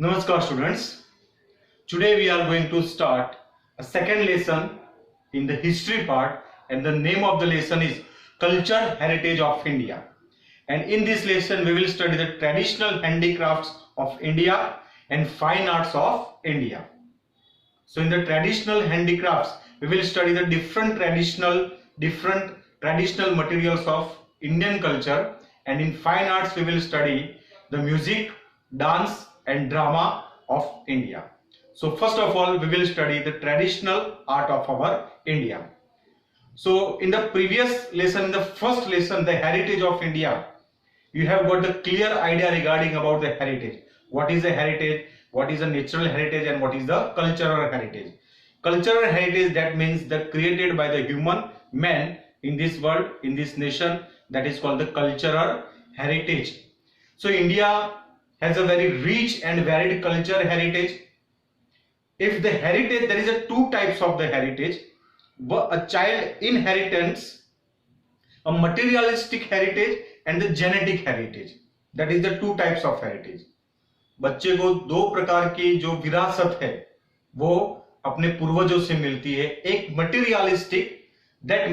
Namaskar students. Today we are going to start a second lesson in the history part, and the name of the lesson is Culture Heritage of India. And in this lesson we will study the traditional handicrafts of India and fine arts of India. So in the traditional handicrafts we will study the different traditional materials of Indian culture, and in fine arts we will study the music, dance and drama of India. So first of all we will study the traditional art of our India. So in the previous lesson, in the first lesson, the heritage of India, you have got the clear idea regarding about the heritage. What is the heritage, what is the natural heritage, and what is the cultural heritage. Cultural heritage, that means the created by the human man in this world, in this nation, that is called the cultural heritage. So India has a very rich and varied cultural heritage. If the heritage, there is a two types of the heritage. A child inheritance, a materialistic heritage and the genetic heritage. That is the two types of heritage. बच्चे को दो प्रकार की जो विरासत है वो अपने पूर्वजों से मिलती है. एक materialistic, that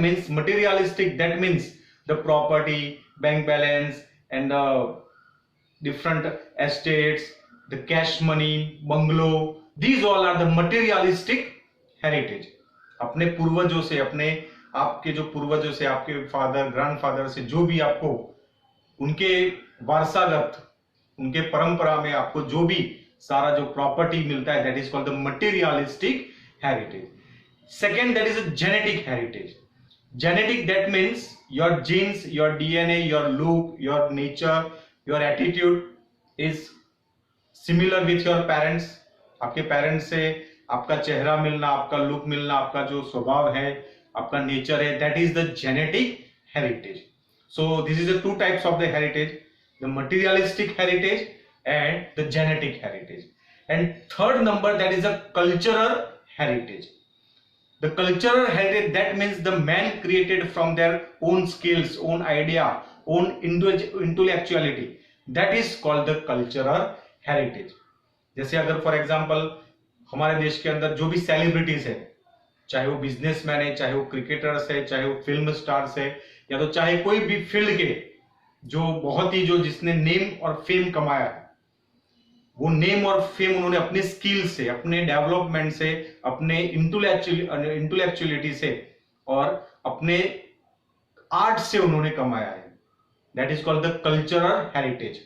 means the property, bank balance and the different estates, the cash money, bungalow, these all are the materialistic heritage. अपने पूर्वजों से, अपने आपके जो पूर्वजों से, आपके फादर, ग्रैंडफादर से जो भी आपको उनके वारसागत, उनके परंपरा में आपको जो भी सारा जो प्रॉपर्टी मिलता है, that is called the materialistic heritage. Second, that is a genetic heritage. Genetic, that means your genes, your DNA, your look, your nature, your attitude is similar with your parents. आपके parents से आपका चेहरा मिलना, आपका look मिलना, आपका जो स्वभाव है, आपका नेचर है, that is the genetic heritage. So this is the two types of the heritage, the materialistic heritage and the genetic heritage. And third number, that is the cultural heritage. The cultural heritage, that means the man created from their own skills, own idea, own intellectuality, that is called the cultural heritage. जैसे अगर for example हमारे देश के अंदर जो भी celebrities है, चाहे वो बिजनेसमैन है, चाहे वो क्रिकेटर्स है, चाहे वो फिल्म स्टार्स है, या तो चाहे कोई भी फील्ड के जो बहुत ही जो जिसने नेम और फेम कमाया है, वो नेम और फेम उन्होंने अपने स्किल से, अपने डेवलपमेंट से, अपने इंटेलेक्चुअलिटी से और अपने आर्ट से उन्होंने कमाया है. That is called the cultural heritage.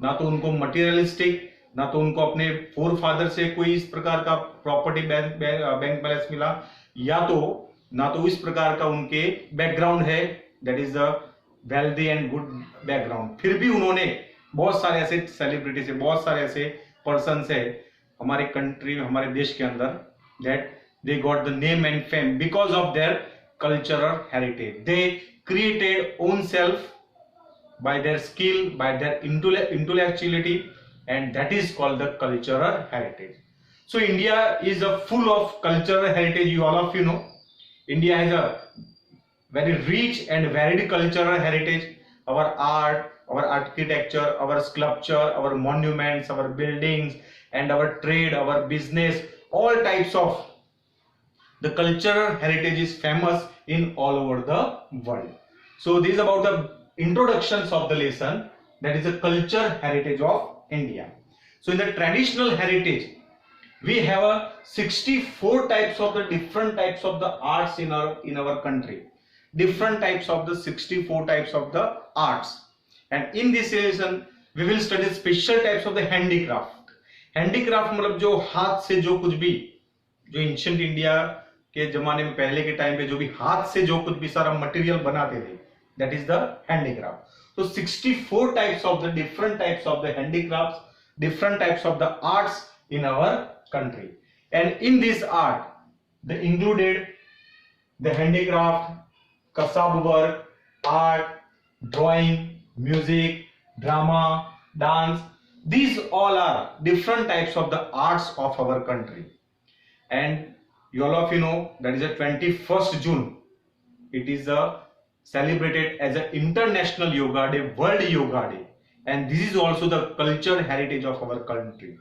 ना तो उनको मटेरियलिस्टिक, ना तो उनको अपने फोर फादर से कोई इस प्रकार का प्रॉपर्टी बैंक बैलेंस मिला, या तो ना तो इस प्रकार का उनके बैकग्राउंड है, that is the wealthy and good background. फिर भी उन्होंने बहुत सारे ऐसे सेलिब्रिटी से, बहुत सारे ऐसे पर्सन है हमारे कंट्री, हमारे देश के अंदर, that they got the name and fame because of their cultural heritage. They created own self by their skill, by their intellectuality, and that is called the cultural heritage. So India is a full of cultural heritage. You all of you know India has a very rich and varied cultural heritage. Our art, our architecture, our sculpture, our monuments, our buildings, and our trade, our business, all types of the cultural heritage is famous in all over the world. So this is about the introductions of the lesson, that is the culture heritage of India. So in the traditional heritage we have a 64 types of the different types of the arts in our country, different types of the 64 types of the arts. And in this lesson we will study special types of the handicraft. handicraft मतलब जो हाथ से जो कुछ भी, जो ancient India के जमाने में, पहले के टाइम पे जो भी हाथ से जो कुछ भी सारा मटेरियल बनाते थे, that is the handicraft. So 64 types of the different types of the handicrafts, different types of the arts in our country. And in this art they included the handicraft, kasab work, art, drawing, music, drama, dance. These all are different types of the arts of our country. And you all of you know that is the 21st June. It is a celebrated as an International Yoga Day, World Yoga Day, and this is also the culture heritage of our country.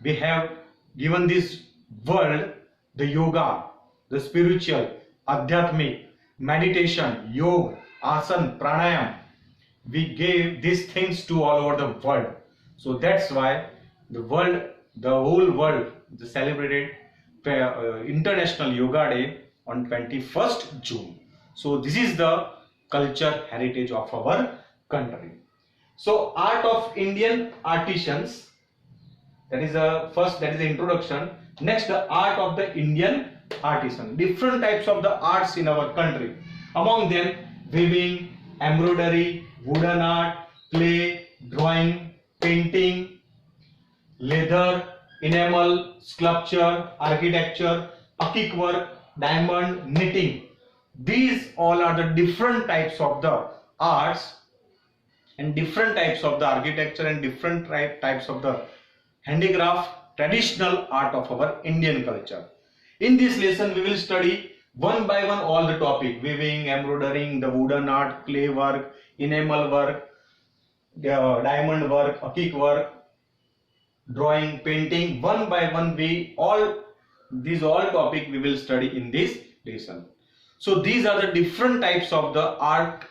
we have given this world the yoga, the spiritual, adhyatmic, meditation, yoga, asana, pranayam. We gave these things to all over the world. So that's why the world, the whole world, celebrated International Yoga Day on 21st June. So this is the culture heritage of our country. So art of Indian artisans, that is the first, that is the introduction. Next, the art of the Indian artisan. Different types of the arts in our country. Among them, weaving, embroidery, wooden art, clay, drawing, painting, leather, enamel, sculpture, architecture, akik work, diamond, knitting. These all are the different types of the arts and different types of the architecture and different types of the handicraft, traditional art of our Indian culture. In this lesson, we will study one by one all the topic: weaving, embroidering, the wooden art, clay work, enamel work, diamond work, akik work, drawing, painting. One by one, these all topic we will study in this lesson. So these are the different types of the art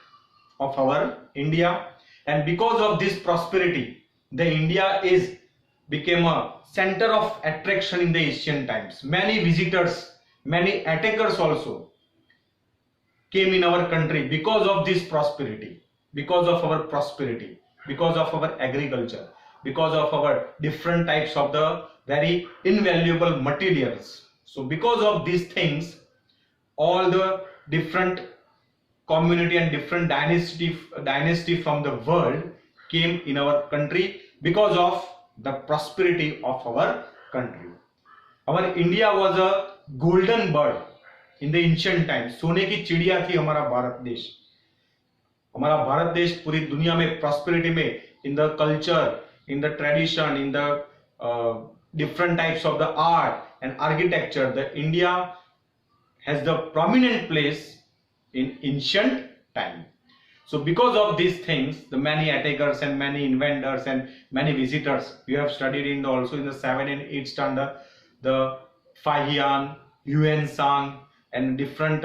of our India, and because of this prosperity, the India became a center of attraction in the ancient times. Many visitors, many attackers also came in our country because of this prosperity, because of our prosperity, because of our agriculture, because of our different types of the very invaluable materials. So because of these things, all the different community and different dynasty from the world came in our country because of the prosperity of our country. Our India was a golden bird in the ancient times. सोने की चिड़िया थी हमारा भारत देश. हमारा भारत देश पूरी दुनिया में prosperity में, in the culture, in the tradition, in the different types of the art and architecture, the India has the prominent place in ancient time. So because of these things, the many attackers and many inventors and many visitors, we have studied also in the 7 and 8 standard, the Fahian, Yuan Sang, and different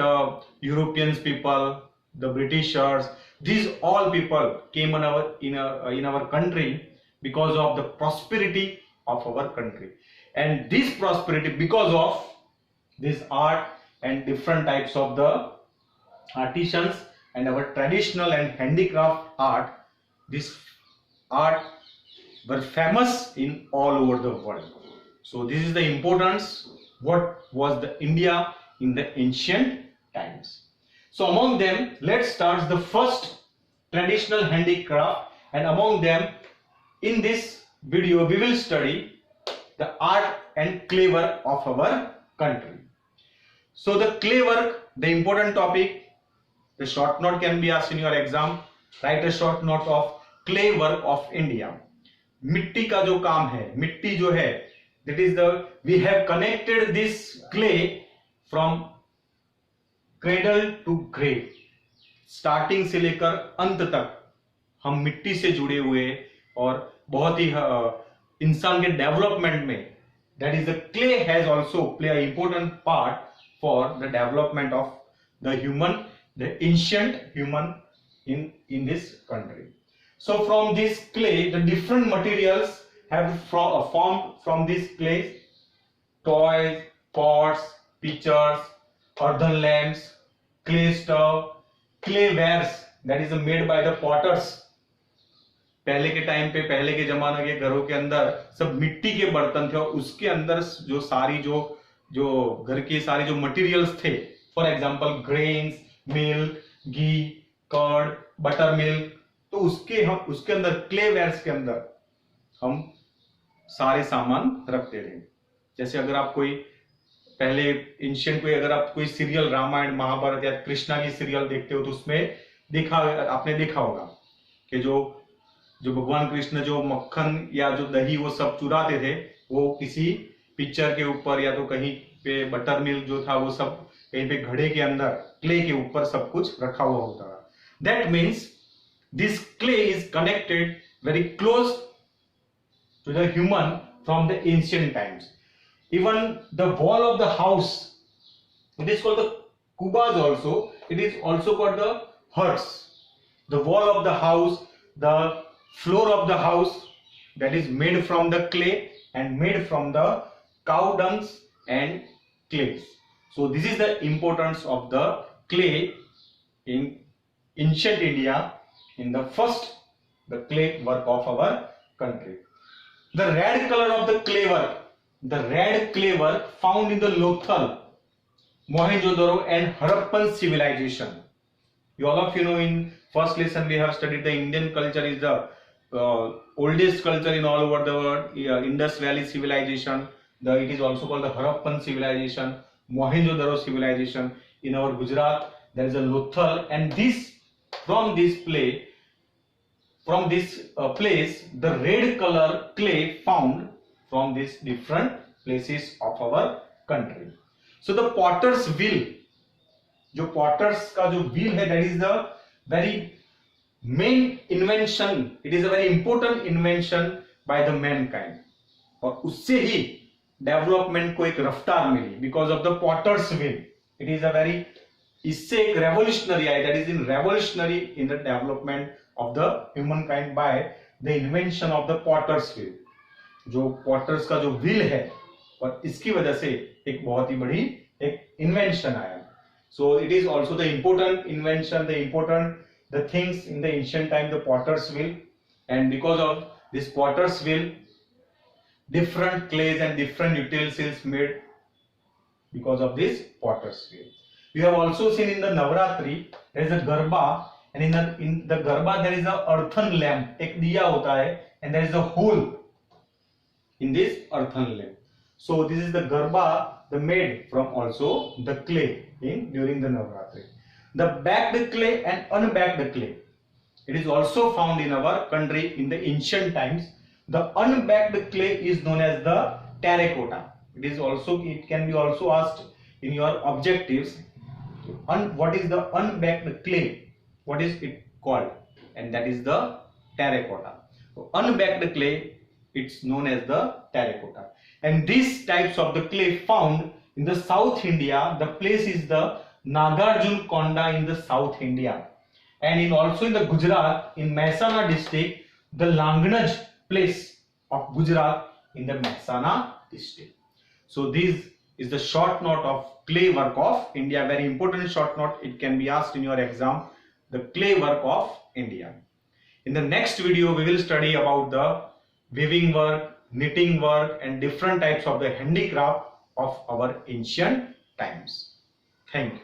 Europeans people, the Britishers. These all people came in our country because of the prosperity of our country. And this prosperity, because of this art and different types of the artisans and our traditional and handicraft art, this art were famous in all over the world. So this is the importance what was the India in the ancient times. So among them, let's start the first traditional handicraft, and among them in this video we will study the art and clay work of our country. So the clay work, the important topic, the short note can be asked in your exam. Write a short note of clay work of India. मिट्टी का जो काम है, मिट्टी जो है, that is the, we have connected this clay from cradle to grave. Starting से लेकर अंत तक हम मिट्टी से जुड़े हुए और बहुत ही इंसान के डेवलपमेंट में, that is the clay has also play an important part for the development of the human, the ancient human in this country. So from this clay, the different materials have formed from this clay: toys, pots, pitchers, earthen lamps, clay stove, clay wares, that is made by the potters. पहले के time पे, पहले के जमाने के घरों के अंदर सब मिट्टी के बर्तन थे और उसके अंदर जो सारी जो घर के सारे जो मटेरियल्स थे, for example grains, milk, ghee, curd, buttermilk, तो उसके अंदर क्ले वेयर्स के अंदर हम सारे सामान रखते थे. जैसे अगर आप कोई पहले एंशिएंट अगर आप कोई सीरियल रामायण, महाभारत या कृष्णा की सीरियल देखते हो तो उसमें आपने देखा होगा कि जो भगवान कृष्ण जो मक्खन या जो दही वो सब चुराते थे, वो किसी पिक्चर के ऊपर या तो कहीं पे बटर मिल्क जो था वो सब कहीं पे घड़े के अंदर क्ले के ऊपर सब कुछ रखा हुआ होता था. That means this clay is connected very close to the human from the ancient times. Even the wall of the house, it is called the kubas also. It is also called the huts. The wall of the house, the floor of the house, that is made from the clay and made from the cow dungs and clays. So this is the importance of the clay in ancient India, in the first the clay work of our country. The red color of the clay work, the red clay work found in the Lothal, Mohenjo-daro and Harappan civilization. All of you know, in first lesson we have studied the Indian culture is the oldest culture in all over the world. Indus Valley civilization, it is also called the Harappan civilization, Mohenjo-daro civilization. In our Gujarat there is a Lothal, and from this place the red color clay found from these different places of our country. So the potter's wheel, जो potters का जो wheel है, that is the very main invention. It is a very important invention by the mankind. और उससे ही development को एक रफ्तार मिली because of the potter's wheel. It is a very, इससे एक revolutionary है, that is in revolutionary in the development of the humankind by the invention of the potter's wheel. जो potters का जो wheel है, और इसकी वजह से एक बहुत ही बड़ी एक invention आया. So it is also the important invention, the things in the ancient time, the potter's wheel, and because of this potter's wheel, different clays and different utensils made because of this potter's wheel. You have also seen in the Navratri there is a garba, and in the garba there is a earthen lamp, एक दिया होता है, and there is a hole in this earthen lamp. So this is the garba, the made from also the clay during the Navratri. The baked clay and unbaked clay, it is also found in our country in the ancient times. The unbaked clay is known as the terracotta. It can be also asked in your objectives. What is the unbaked clay? What is it called? And that is the terracotta. So unbaked clay, it's known as the terracotta. And these types of the clay found in the South India, the place is the Nagarjun Konda in the South India, and also in the Gujarat, in Mehsana district, the Langnaj place of Gujarat in the Mehsana district. So this is the short note of clay work of India. Very important short note. It can be asked in your exam. The clay work of India. In the next video, we will study about the weaving work, knitting work, and different types of the handicraft of our ancient times. Thank you.